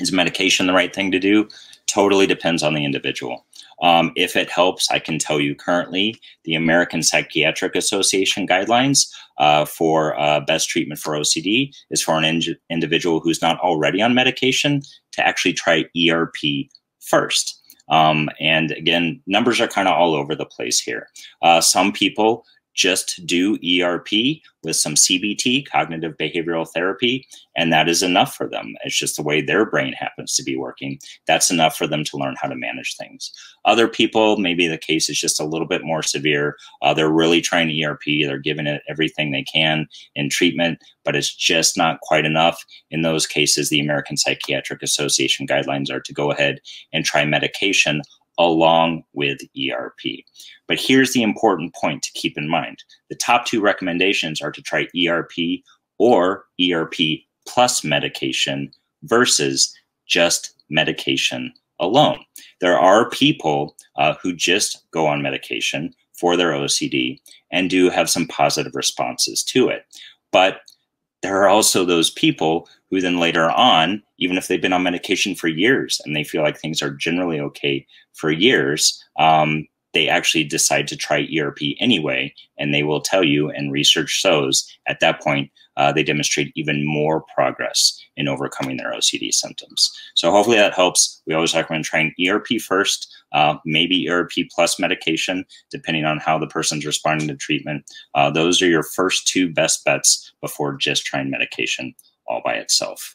Is medication the right thing to do? Totally depends on the individual. If it helps, I can tell you currently the American Psychiatric Association guidelines for best treatment for OCD is for an individual who's not already on medication to actually try ERP first. And again, numbers are kind of all over the place here. Some people just do ERP with some CBT, cognitive behavioral therapy, and that is enough for them. It's just the way their brain happens to be working. That's enough for them to learn how to manage things. Other people, maybe the case is just a little bit more severe. They're really trying ERP. They're giving it everything they can in treatment, but it's just not quite enough. In those cases, the American Psychiatric Association guidelines are to go ahead and try medication along with ERP. But here's the important point to keep in mind. The top two recommendations are to try ERP or ERP plus medication versus just medication alone. There are people who just go on medication for their OCD and do have some positive responses to it. But there are also those people who then later on, even if they've been on medication for years and they feel like things are generally okay for years, they actually decide to try ERP anyway, and they will tell you, and research shows, at that point, they demonstrate even more progress in overcoming their OCD symptoms. So hopefully that helps. We always recommend trying ERP first, maybe ERP plus medication, depending on how the person's responding to treatment. Those are your first two best bets before just trying medication all by itself.